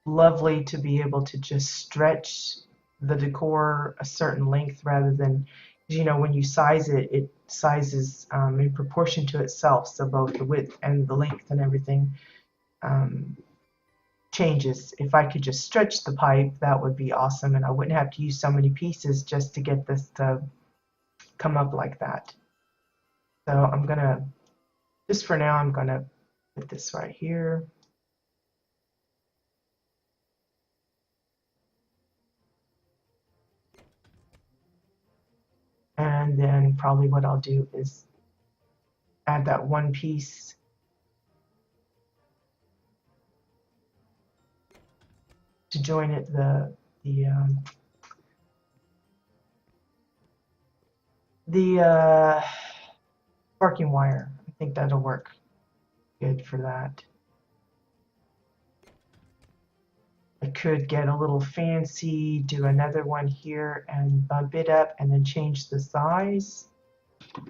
lovely to be able to just stretch the decor a certain length rather than, you know, when you size it, it sizes in proportion to itself. So both the width and the length and everything changes. If I could just stretch the pipe, that would be awesome, and I wouldn't have to use so many pieces just to get this to come up like that. So I'm gonna, just for now, I'm gonna put this right here. And then probably what I'll do is add that one piece to join it, the sparking wire. I think that'll work good for that. I could get a little fancy, do another one here and bump it up and then change the size so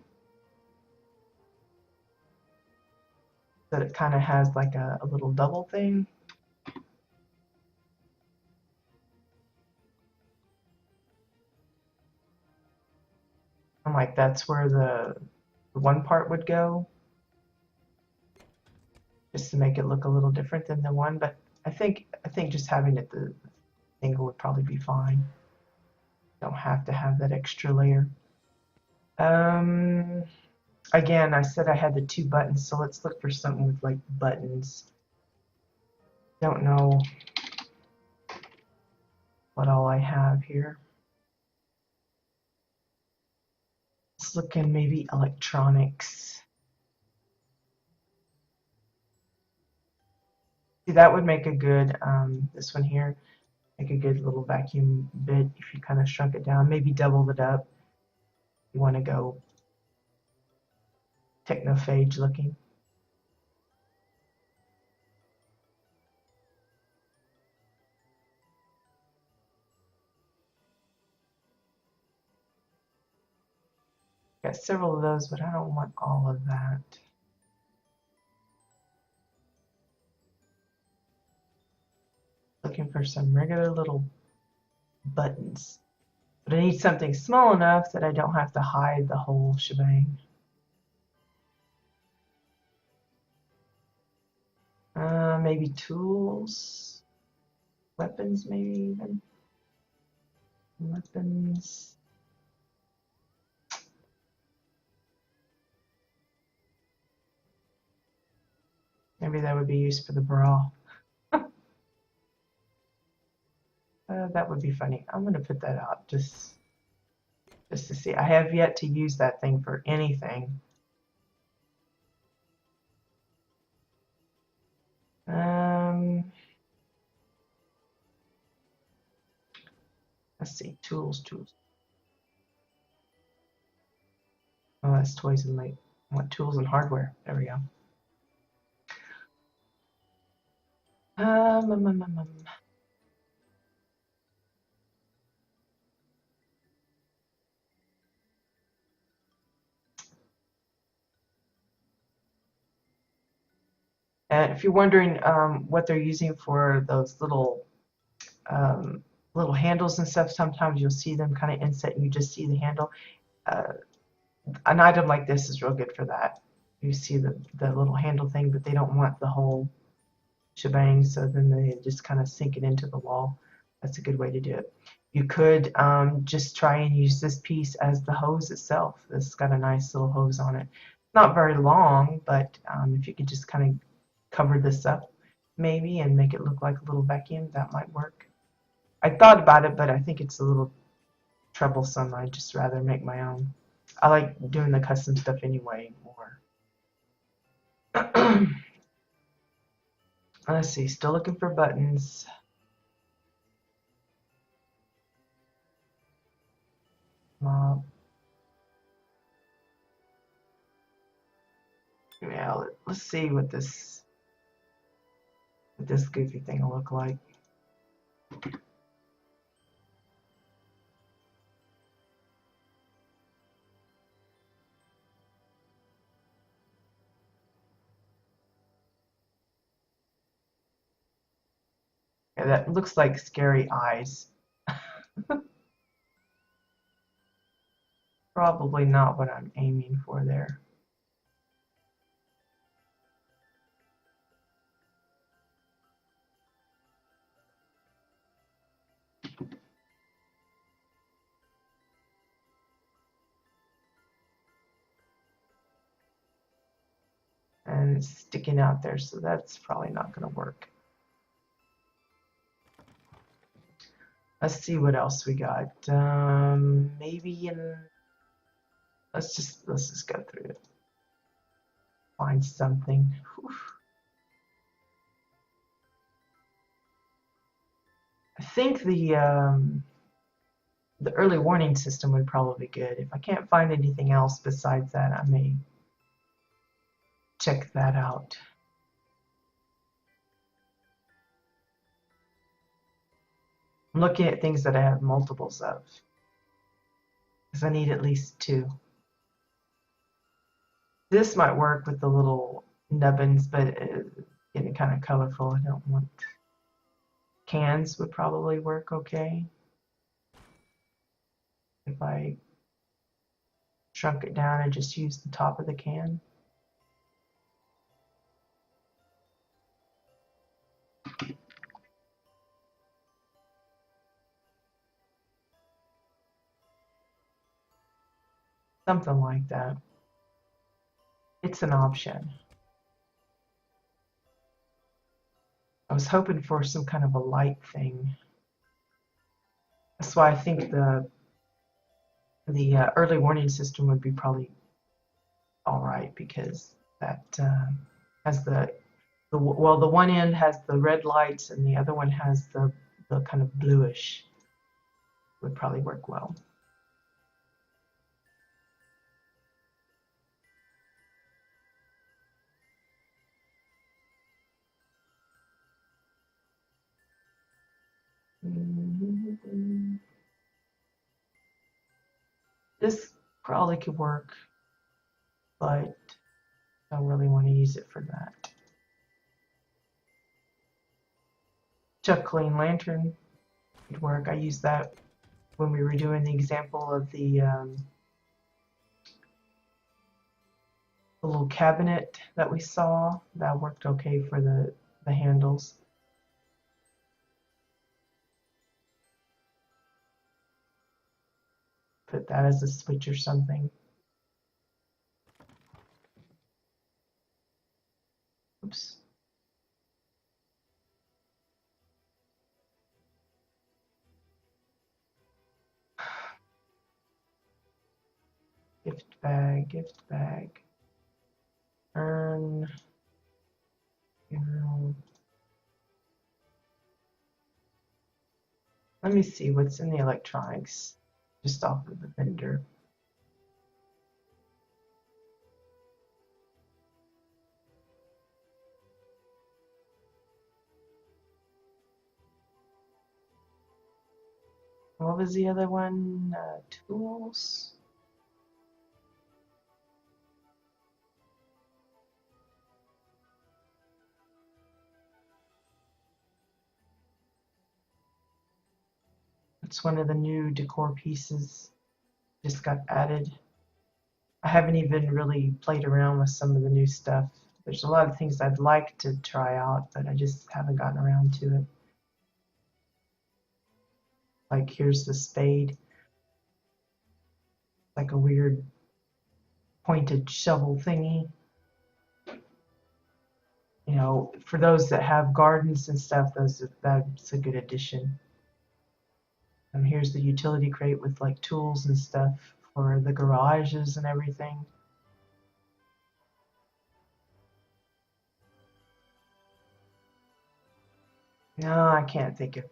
that it kind of has like a little double thing. I'm like, that's where the one part would go, just to make it look a little different than the one. But I think just having it the angle would probably be fine. Don't have to have that extra layer. Again, I said I had the 2 buttons, so let's look for something with like buttons. Don't know what all I have here. Let's look in maybe electronics. See, that would make a good, this one here, make a good little vacuum bit if you kind of shrunk it down. Maybe doubled it up. You want to go technophage looking. Got several of those, but I don't want all of that. Looking for some regular little buttons. But I need something small enough that I don't have to hide the whole shebang. Maybe tools, weapons, maybe even weapons. Maybe that would be used for the bra. That would be funny. I'm gonna put that out just to see. I have yet to use that thing for anything. Let's see, tools. Oh, that's toys and light. I want tools and hardware. There we go. And if you're wondering what they're using for those little little handles and stuff, sometimes you'll see them kind of inset and you just see the handle. An item like this is real good for that. You see the little handle thing, but they don't want the whole shebang, so then they just kind of sink it into the wall. That's a good way to do it. You could just try and use this piece as the hose itself. This has got a nice little hose on it. Not very long, but if you could just kind of cover this up maybe and make it look like a little vacuum, that might work. I thought about it, but I think it's a little troublesome. I'd just rather make my own. I like doing the custom stuff anyway more. Let's see, still looking for buttons. Well, yeah, let's see what this goofy thing will look like. Yeah, that looks like scary eyes. Probably not what I'm aiming for there. And it's sticking out there, so that's probably not going to work. Let's see what else we got. Maybe in. Let's just go through it. Find something. Whew. I think the early warning system would probably be good. If I can't find anything else besides that, I may check that out. I'm looking at things that I have multiples of, because I need at least 2. This might work with the little nubbins, but it's getting kind of colorful. I don't want. Cans would probably work okay if I shrunk it down and just used the top of the can. Something like that. It's an option. I was hoping for some kind of a light thing. That's why I think the early warning system would be probably all right, because that has the one end has the red lights and the other one has the kind of bluish. Would probably work well. This probably could work, but I don't really want to use it for that. Chuckling lantern would work. I used that when we were doing the example of the little cabinet that we saw. That worked okay for the handles. Put that as a switch or something. Oops. Gift bag, gift bag. Earn. Let me see what's in the electronics just off of the vendor. What was the other one? Tools. It's one of the new decor pieces. Just got added. I haven't even really played around with some of the new stuff. There's a lot of things I'd like to try out, but I just haven't gotten around to it. Like here's the spade. Like a weird pointed shovel thingy. You know, for those that have gardens and stuff, that's a good addition. And here's the utility crate with like tools and stuff for the garages and everything. No, I can't think of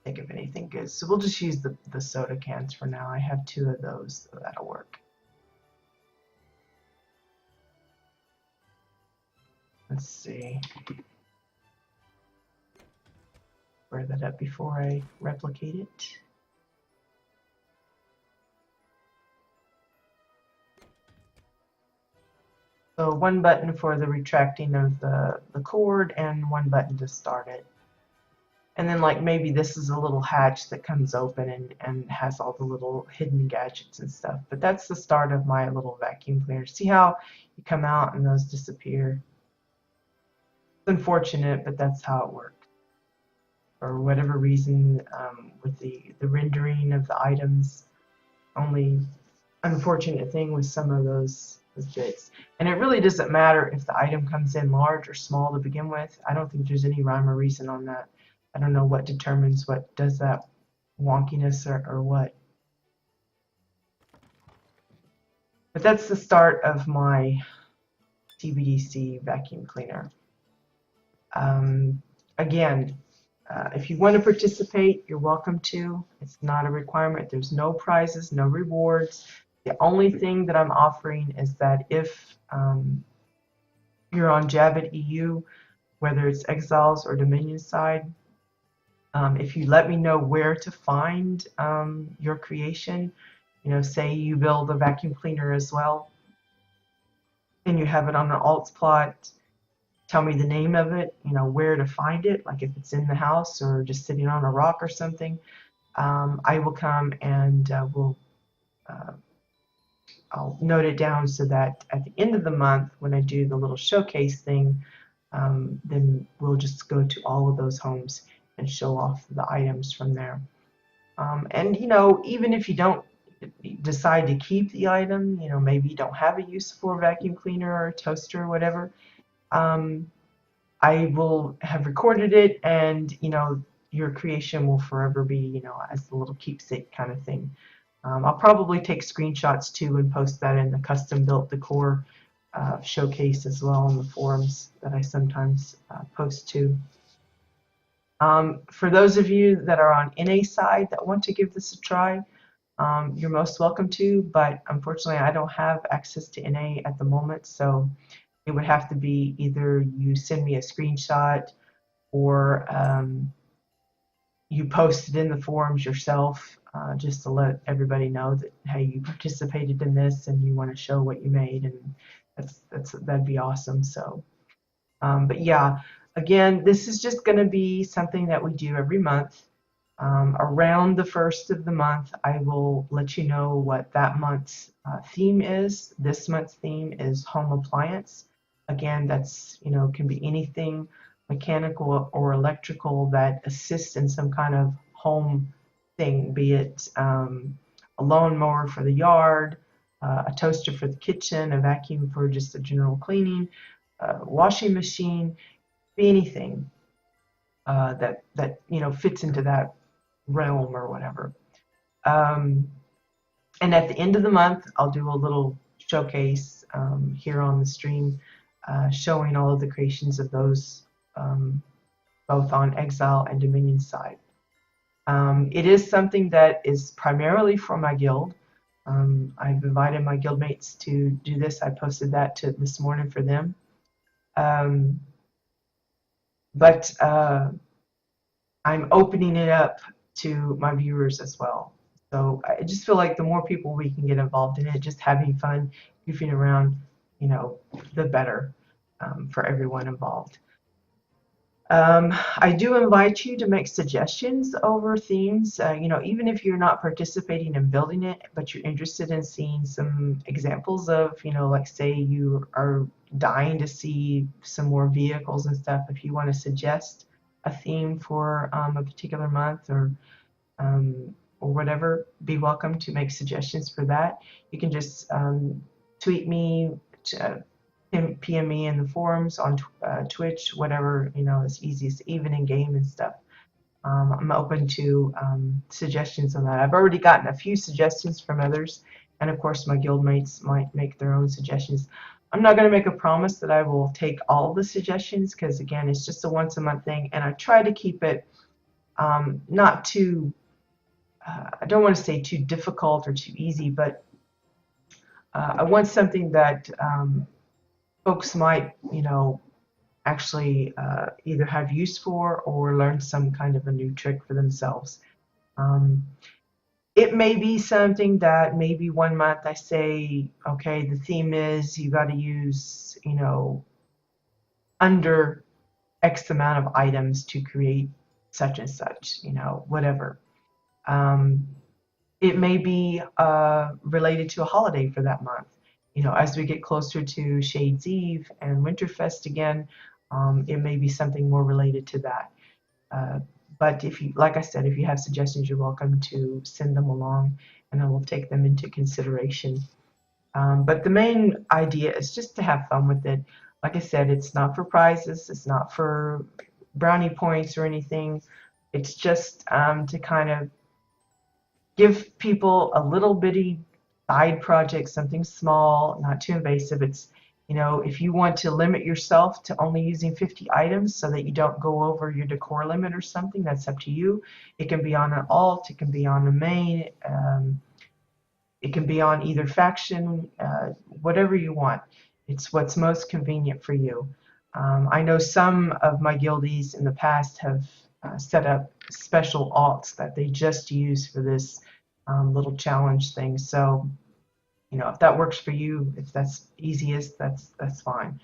think of anything good. So we'll just use the soda cans for now. I have 2 of those, so that'll work. Let's see. Square that up before I replicate it. So 1 button for the retracting of the cord and 1 button to start it. And then like maybe this is a little hatch that comes open and has all the little hidden gadgets and stuff. But that's the start of my little vacuum cleaner. See how you come out and those disappear? It's unfortunate, but that's how it works. For whatever reason, with the rendering of the items, only unfortunate thing with some of those bits. And it really doesn't matter if the item comes in large or small to begin with. I don't think there's any rhyme or reason on that. I don't know what determines what does that wonkiness or what. But that's the start of my CBDC vacuum cleaner. Again, if you want to participate, you're welcome to. It's not a requirement. There's no prizes, no rewards. The only thing that I'm offering is that if you're on Jabbit EU, whether it's Exiles or Dominion side, if you let me know where to find your creation, you know, say you build a vacuum cleaner as well, and you have it on an alts plot, tell me the name of it, you know, where to find it, like if it's in the house or just sitting on a rock or something, I will come and I'll note it down so that at the end of the month, when I do the little showcase thing, then we'll just go to all of those homes and show off the items from there. And you know, even if you don't decide to keep the item, you know, maybe you don't have a use for a vacuum cleaner or a toaster or whatever, I will have recorded it, and you know, your creation will forever be, you know, as a little keepsake kind of thing. I'll probably take screenshots too and post that in the custom built decor showcase as well on the forums that I sometimes post to. For those of you that are on NA side that want to give this a try, you're most welcome to, but unfortunately I don't have access to NA at the moment, so it would have to be either you send me a screenshot or you post it in the forums yourself, just to let everybody know that, hey, you participated in this and you want to show what you made, and that'd be awesome. So, but yeah, again, this is just going to be something that we do every month. Around the first of the month, I will let you know what that month's theme is. This month's theme is home appliance. Again, that's, you know, can be anything mechanical or electrical that assists in some kind of home thing, be it a lawnmower for the yard, a toaster for the kitchen, a vacuum for just a general cleaning, a washing machine, be anything that you know fits into that realm or whatever. And at the end of the month, I'll do a little showcase here on the stream, showing all of the creations of those, both on Exile and Dominion side. It is something that is primarily for my guild. I've invited my guildmates to do this. I posted that this morning for them. But I'm opening it up to my viewers as well. So I just feel like the more people we can get involved in it, just having fun, goofing around, you know, the better for everyone involved. I do invite you to make suggestions over themes, you know, even if you're not participating in building it, but you're interested in seeing some examples of, you know, like say you are dying to see some more vehicles and stuff. If you want to suggest a theme for a particular month or whatever, be welcome to make suggestions for that. You can just tweet me, PM me in the forums on Twitch, whatever, you know, is easiest, even in game and stuff. I'm open to suggestions on that. I've already gotten a few suggestions from others, and of course my guildmates might make their own suggestions. I'm not going to make a promise that I will take all the suggestions, because again, it's just a once a month thing, and I try to keep it not too, I don't want to say too difficult or too easy, but I want something that folks might, actually either have use for or learn some kind of a new trick for themselves. Um, it may be something that maybe one month I say, okay, the theme is you got to use, under X amount of items to create such and such, whatever. Um, it may be related to a holiday for that month. As we get closer to Shades Eve and Winterfest again, it may be something more related to that. Uh, but if you, like I said, if you have suggestions, you're welcome to send them along, and I will take them into consideration. But the main idea is just to have fun with it. Like I said, it's not for prizes, it's not for brownie points or anything. It's just to kind of give people a little bitty side project, something small, not too invasive. It's, if you want to limit yourself to only using 50 items so that you don't go over your decor limit or something, that's up to you. It can be on an alt, it can be on a main, it can be on either faction, whatever you want. It's what's most convenient for you. I know some of my guildies in the past have set up special alts that they just use for this little challenge thing. So, if that works for you, if that's easiest, that's fine.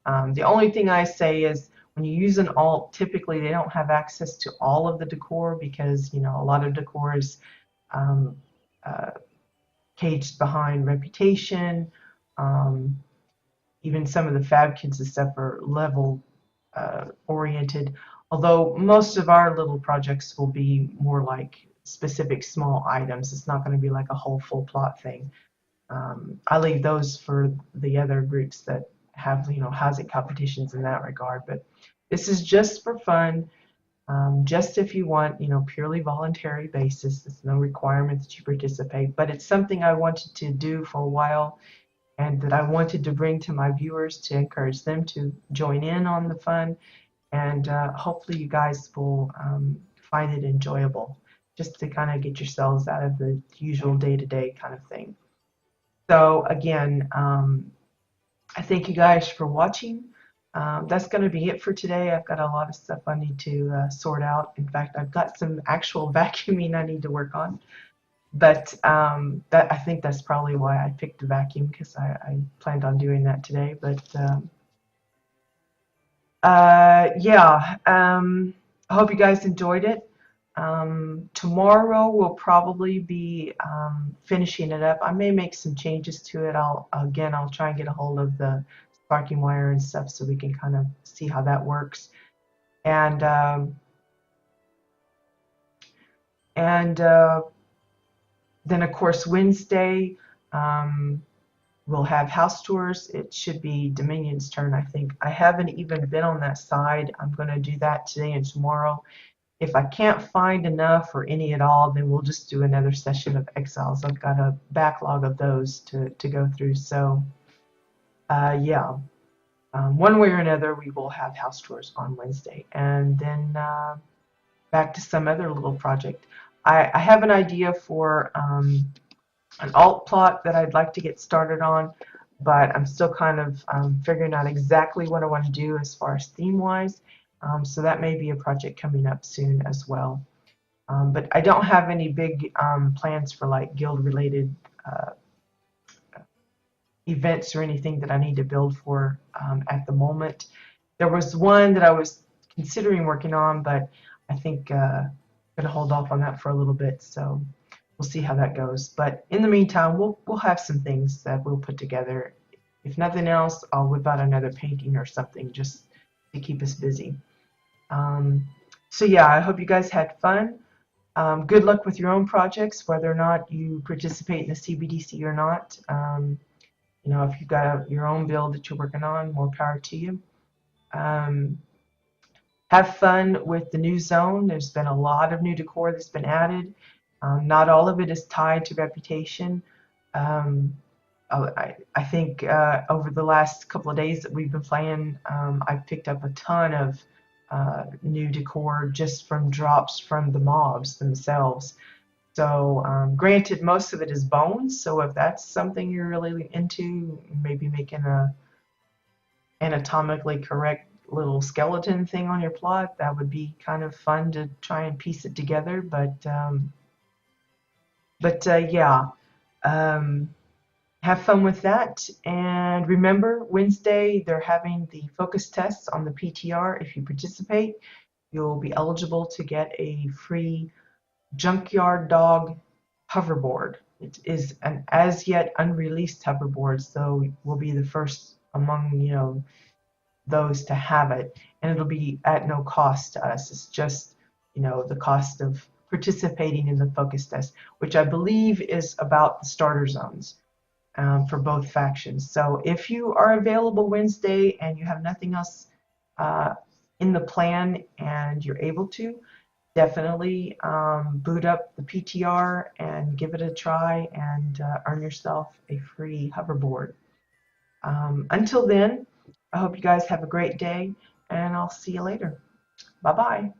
The only thing I say is when you use an alt, typically they don't have access to all of the decor because, a lot of decor is um, uh, caged behind reputation. Um, Even some of the fab kits and stuff are level oriented. Although most of our little projects will be more like specific small items. It's not going to be like a whole full plot thing. I leave those for the other groups that have, housing competitions in that regard. But this is just for fun. Just if you want, purely voluntary basis. There's no requirement that you participate, but it's something I wanted to do for a while and that I wanted to bring to my viewers to encourage them to join in on the fun. And hopefully you guys will find it enjoyable just to kind of get yourselves out of the usual day-to-day kind of thing. So again, I thank you guys for watching. That's going to be it for today. I've got a lot of stuff I need to sort out. In fact, I've got some actual vacuuming I need to work on. But I think that's probably why I picked a vacuum because I planned on doing that today. But yeah, I hope you guys enjoyed it. Tomorrow we'll probably be finishing it up. I may make some changes to it. I'll try and get a hold of the sparking wire and stuff so we can kind of see how that works. And then of course Wednesday we'll have house tours. It should be Dominion's turn, I think. I haven't even been on that side. I'm going to do that today and tomorrow. If I can't find enough or any at all, then we'll just do another session of Exiles. I've got a backlog of those to go through. So, yeah, one way or another, we will have house tours on Wednesday. And then back to some other little project. I have an idea for an alt plot that I'd like to get started on, but I'm still kind of figuring out exactly what I want to do as far as theme-wise. So that may be a project coming up soon as well. But I don't have any big plans for like guild-related events or anything that I need to build for at the moment. There was one that I was considering working on, but I think I'm going to hold off on that for a little bit. So we'll see how that goes. But in the meantime, we'll have some things that we'll put together. If nothing else, I'll whip out another painting or something just to keep us busy. So yeah, I hope you guys had fun. Good luck with your own projects, whether or not you participate in the CBDC or not. If you've got your own build that you're working on, more power to you. Have fun with the new zone. There's been a lot of new decor that's been added. Not all of it is tied to reputation. I think over the last couple of days that we've been playing, I've picked up a ton of new decor just from drops from the mobs themselves. So, granted, most of it is bones. So, if that's something you're really into, maybe making a anatomically correct little skeleton thing on your plot, that would be kind of fun to try and piece it together. But yeah, um, have fun with that. And remember, Wednesday they're having the focus tests on the PTR. If you participate, you'll be eligible to get a free Junkyard Dog hoverboard. It is an as yet unreleased hoverboard, so we'll be the first among those to have it, and it'll be at no cost to us. It's just the cost of participating in the focus test, which I believe is about the starter zones for both factions. So if you are available Wednesday and you have nothing else uh, in the plan and you're able to, definitely boot up the PTR and give it a try and earn yourself a free hoverboard. Until then, I hope you guys have a great day, and I'll see you later. Bye bye.